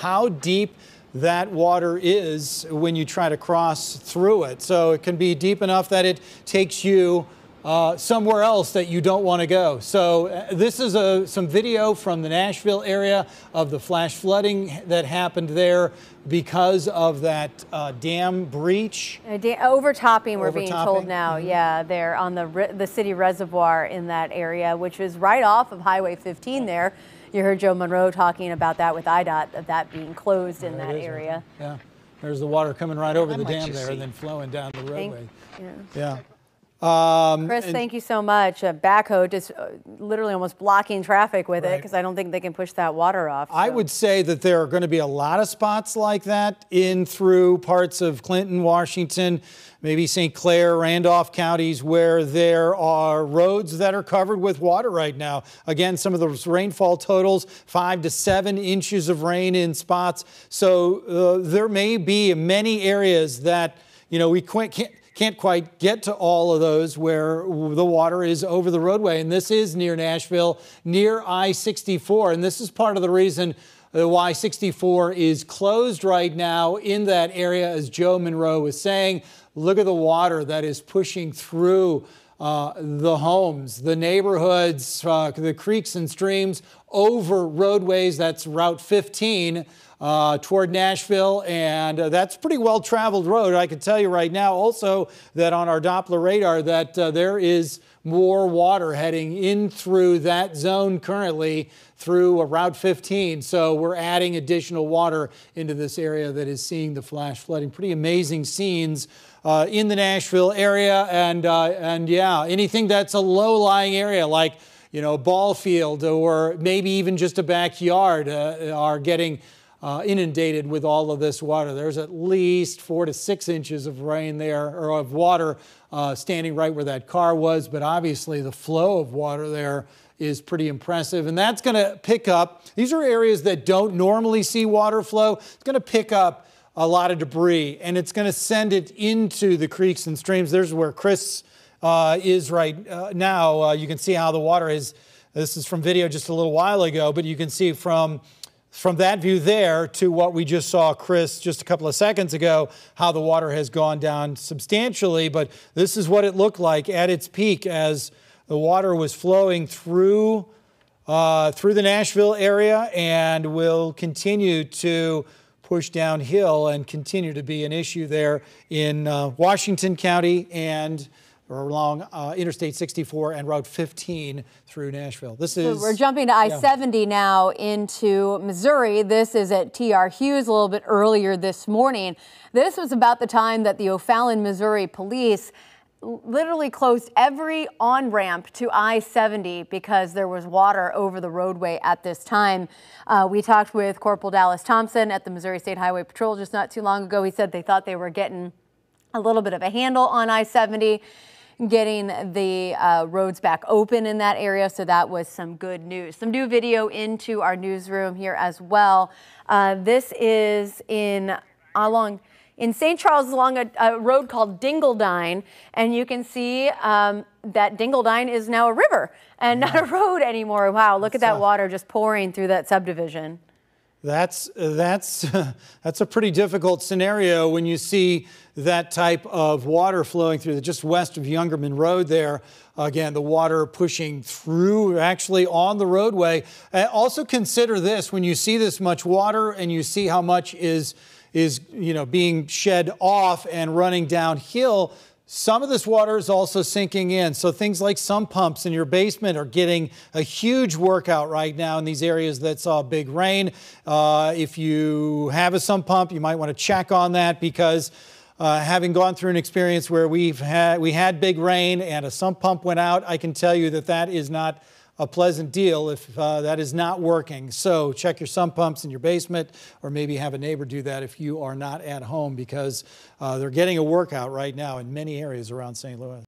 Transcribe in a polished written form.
how deep that water is when you try to cross through it. So it can be deep enough that it takes you somewhere else that you don't want to go. So this is some video from the Nashville area of the flash flooding that happened there because of that dam breach. Overtopping, we're being told now. Yeah, they're on the city reservoir in that area, which is right off of Highway 15 there. You heard Joe Monroe talking about that with IDOT, that being closed in that area. Yeah, there's the water coming right over the dam there and then flowing down the roadway. Yeah. Chris, thank you so much. Backhoe just literally almost blocking traffic with it because I don't think they can push that water off. So. I would say that there are going to be a lot of spots like that in through parts of Clinton, Washington, maybe St. Clair, Randolph counties where there are roads that are covered with water right now. Again, some of those rainfall totals, 5 to 7 inches of rain in spots. So there may be many areas that, you know, we can't quite get to all of those where the water is over the roadway. And this is near Nashville, near I-64. And this is part of the reason why 64 is closed right now in that area, as Joe Monroe was saying. Look at the water that is pushing through the homes, the neighborhoods, the creeks and streams over roadways. That's Route 15 toward Nashville, and that's a pretty well-traveled road. I can tell you right now also that on our Doppler radar that there is more water heading in through that zone currently through Route 15. So we're adding additional water into this area that is seeing the flash flooding. Pretty amazing scenes in the Nashville area, and yeah, anything that's a low-lying area like, you know, a ball field or maybe even just a backyard are getting inundated with all of this water. There's at least 4 to 6 inches of rain there, or of water standing right where that car was. But obviously the flow of water there is pretty impressive. And that's going to pick up. These are areas that don't normally see water flow. It's going to pick up a lot of debris, and it's going to send it into the creeks and streams. There's where Chris is right now. You can see how the water is. This is from video just a little while ago, but you can see from that view there to what we just saw, Chris, just a couple of seconds ago, how the water has gone down substantially. But this is what it looked like at its peak as the water was flowing through the Nashville area and will continue to push downhill and continue to be an issue there in Washington County and along Interstate 64 and Route 15 through Nashville. So we're jumping to I-70 now into Missouri. This is at T.R. Hughes a little bit earlier this morning. This was about the time that the O'Fallon, Missouri police literally closed every on-ramp to I-70 because there was water over the roadway at this time. We talked with Corporal Dallas Thompson at the Missouri State Highway Patrol just not too long ago. He said they thought they were getting a little bit of a handle on I-70, getting the roads back open in that area, so that was some good news. Some new video into our newsroom here as well. This is in St. Charles along a road called Dingledine, and you can see that Dingledine is now a river and not a road anymore. Wow, look at that water just pouring through that subdivision. That's a pretty difficult scenario when you see that type of water flowing through just west of Youngerman Road there. Again, the water pushing through actually on the roadway. Also consider this, when you see this much water and you see how much is being shed off and running downhill, some of this water is also sinking in. So things like sump pumps in your basement are getting a huge workout right now in these areas that saw big rain. If you have a sump pump, you might want to check on that, because having gone through an experience where we had big rain and a sump pump went out, I can tell you that that is not a pleasant deal if that is not working. So check your sump pumps in your basement, or maybe have a neighbor do that if you are not at home, because they're getting a workout right now in many areas around St. Louis.